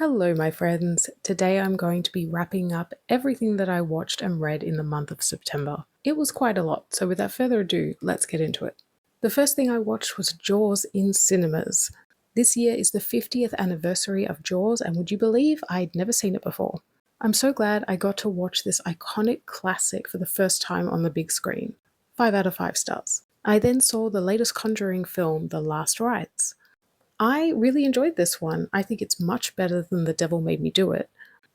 Hello, my friends. Today I'm going to be wrapping up everything that I watched and read in the month of September. It was quite a lot, so without further ado, let's get into it. The first thing I watched was Jaws in cinemas. This year is the 50th anniversary of Jaws, and would you believe I'd never seen it before? I'm so glad I got to watch this iconic classic for the first time on the big screen. 5 out of 5 stars. I then saw the latest Conjuring film, The Last Rites. I really enjoyed this one. I think it's much better than The Devil Made Me Do It.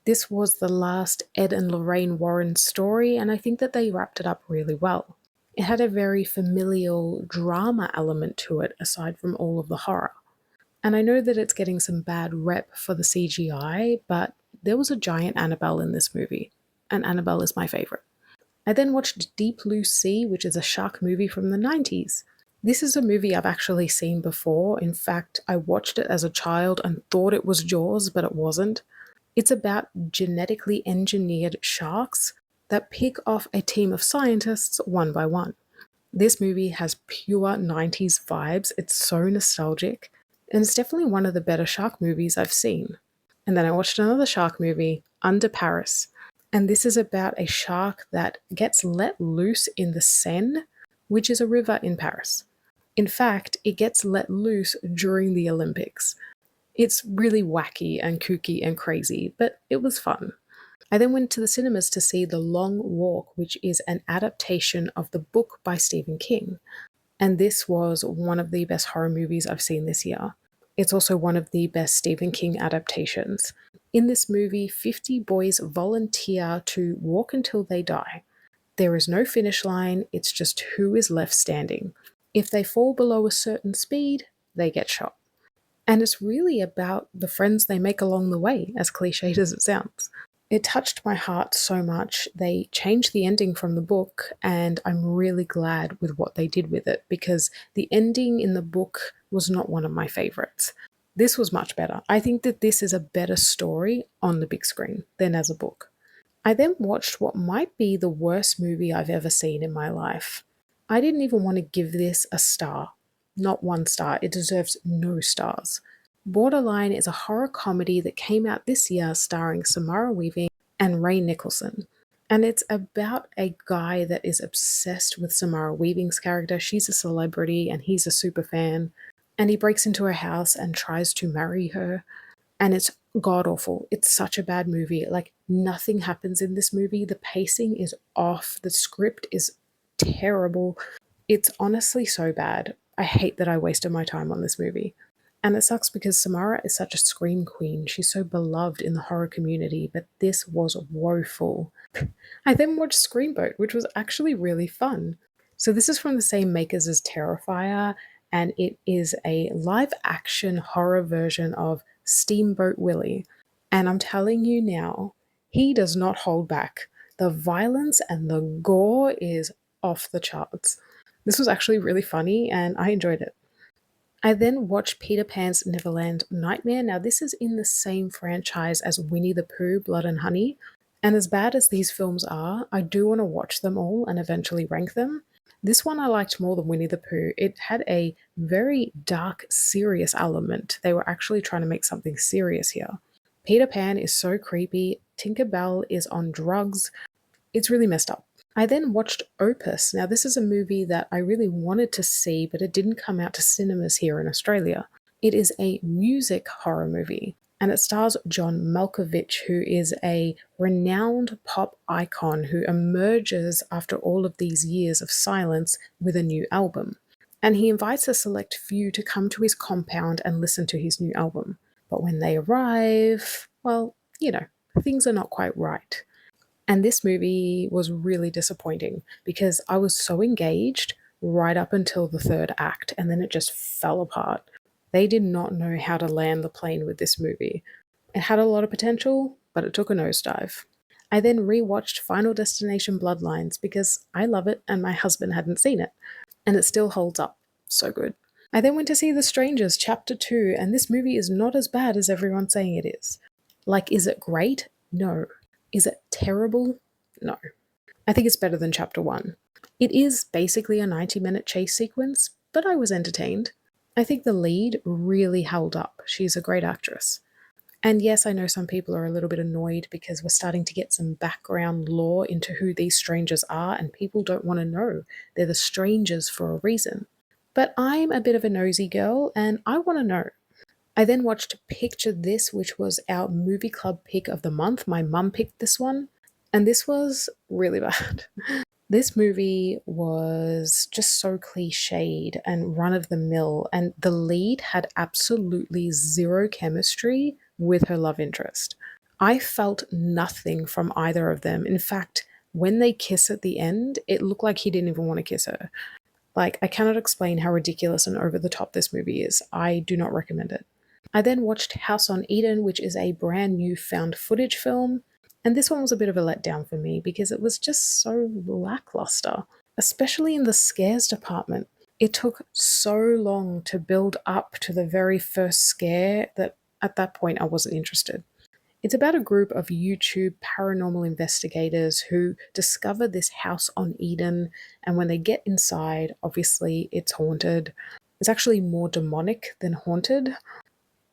This was the last Ed and Lorraine Warren story, and I think that they wrapped it up really well. It had a very familial drama element to it, aside from all of the horror. And I know that it's getting some bad rep for the CGI, but there was a giant Annabelle in this movie, and Annabelle is my favorite. I then watched Deep Blue Sea, which is a shark movie from the 90s. This is a movie I've actually seen before. In fact, I watched it as a child and thought it was Jaws, but it wasn't. It's about genetically engineered sharks that pick off a team of scientists one by one. This movie has pure 90s vibes. It's so nostalgic, and it's definitely one of the better shark movies I've seen. And then I watched another shark movie, Under Paris, and this is about a shark that gets let loose in the Seine, which is a river in Paris. In fact, it gets let loose during the Olympics. It's really wacky and kooky and crazy, but it was fun. I then went to the cinemas to see The Long Walk, which is an adaptation of the book by Stephen King. And this was one of the best horror movies I've seen this year. It's also one of the best Stephen King adaptations. In this movie, 50 boys volunteer to walk until they die. There is no finish line, it's just who is left standing. If they fall below a certain speed, they get shot. And it's really about the friends they make along the way, as cliched as it sounds. It touched my heart so much. They changed the ending from the book, and I'm really glad with what they did with it because the ending in the book was not one of my favorites. This was much better. I think that this is a better story on the big screen than as a book. I then watched what might be the worst movie I've ever seen in my life. I didn't even want to give this a star. Not one star. It deserves no stars. Borderline is a horror comedy that came out this year starring Samara Weaving and Ray Nicholson. And it's about a guy that is obsessed with Samara Weaving's character. She's a celebrity and he's a super fan. And he breaks into her house and tries to marry her. And it's god awful. It's such a bad movie. Like, nothing happens in this movie. The pacing is off. The script is terrible. It's honestly so bad. I hate that I wasted my time on this movie. And it sucks because Samara is such a scream queen. She's so beloved in the horror community, but this was woeful. I then watched Screamboat, which was actually really fun. So this is from the same makers as Terrifier, and it is a live action horror version of Steamboat Willie. And I'm telling you now, he does not hold back. The violence and the gore is off the charts. This was actually really funny and I enjoyed it. I then watched Peter Pan's Neverland Nightmare. Now, this is in the same franchise as Winnie the Pooh, Blood and Honey. And as bad as these films are, I do want to watch them all and eventually rank them. This one I liked more than Winnie the Pooh. It had a very dark, serious element. They were actually trying to make something serious here. Peter Pan is so creepy. Tinkerbell is on drugs. It's really messed up. I then watched Opus. Now, this is a movie that I really wanted to see, but it didn't come out to cinemas here in Australia. It is a music horror movie, and it stars John Malkovich, who is a renowned pop icon who emerges after all of these years of silence with a new album. And he invites a select few to come to his compound and listen to his new album. But when they arrive, well, things are not quite right. And this movie was really disappointing because I was so engaged right up until the third act, and then it just fell apart. They did not know how to land the plane with this movie. It had a lot of potential, but it took a nosedive. I then rewatched Final Destination Bloodlines because I love it and my husband hadn't seen it, and it still holds up. So good. I then went to see The Strangers Chapter 2, and this movie is not as bad as everyone's saying it is. Like, is it great? No. Is it terrible? No. I think it's better than Chapter 1. It is basically a 90-minute chase sequence, but I was entertained. I think the lead really held up. She's a great actress. And yes, I know some people are a little bit annoyed because we're starting to get some background lore into who these strangers are, and people don't want to know. They're the strangers for a reason. But I'm a bit of a nosy girl and I want to know. I then watched Picture This, which was our movie club pick of the month. My mum picked this one, and this was really bad. This movie was just so cliched and run of the mill, and the lead had absolutely zero chemistry with her love interest. I felt nothing from either of them. In fact, when they kiss at the end, it looked like he didn't even want to kiss her. Like, I cannot explain how ridiculous and over the top this movie is. I do not recommend it. I then watched House on Eden, which is a brand new found footage film. And this one was a bit of a letdown for me because it was just so lackluster, especially in the scares department. It took so long to build up to the very first scare that at that point I wasn't interested. It's about a group of YouTube paranormal investigators who discover this house on Eden, and when they get inside, obviously it's haunted. It's actually more demonic than haunted,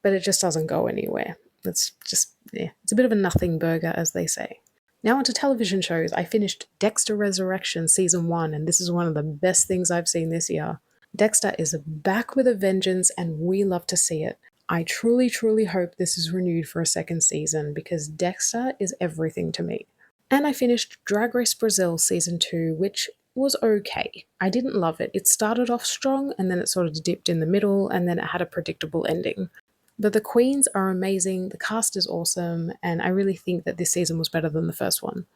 but it just doesn't go anywhere. It's just, yeah, it's a bit of a nothing burger, as they say. Now, onto television shows. I finished Dexter Resurrection Season 1, and this is one of the best things I've seen this year. Dexter is back with a vengeance, and we love to see it. I truly, truly hope this is renewed for a second season because Dexter is everything to me. And I finished Drag Race Brazil Season 2, which was okay. I didn't love it. It started off strong and then it sort of dipped in the middle and then it had a predictable ending. But the queens are amazing, the cast is awesome, and I really think that this season was better than the first one.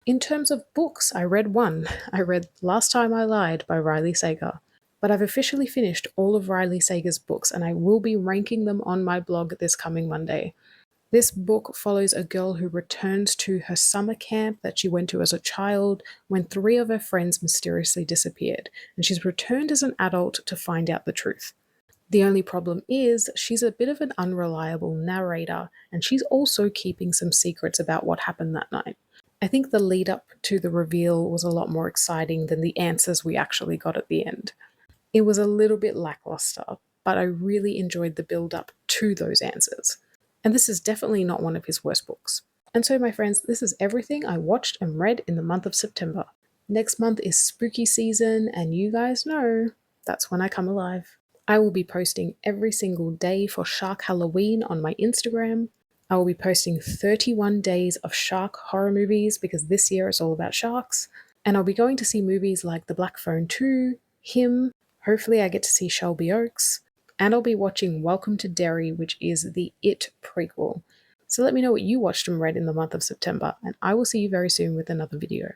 In terms of books, I read one. I read Last Time I Lied by Riley Sager. But I've officially finished all of Riley Sager's books and I will be ranking them on my blog this coming Monday. This book follows a girl who returns to her summer camp that she went to as a child when 3 of her friends mysteriously disappeared, and she's returned as an adult to find out the truth. The only problem is she's a bit of an unreliable narrator, and she's also keeping some secrets about what happened that night. I think the lead up to the reveal was a lot more exciting than the answers we actually got at the end. It was a little bit lackluster, but I really enjoyed the build up to those answers. And this is definitely not one of his worst books. And so, my friends, this is everything I watched and read in the month of September. Next month is spooky season, and you guys know that's when I come alive. I will be posting every single day for Shark Halloween on my Instagram. I will be posting 31 days of shark horror movies because this year is all about sharks. And I'll be going to see movies like The Black Phone 2, Him, hopefully I get to see Shelby Oaks, and I'll be watching Welcome to Derry, which is the It prequel. So let me know what you watched and read in the month of September, and I will see you very soon with another video.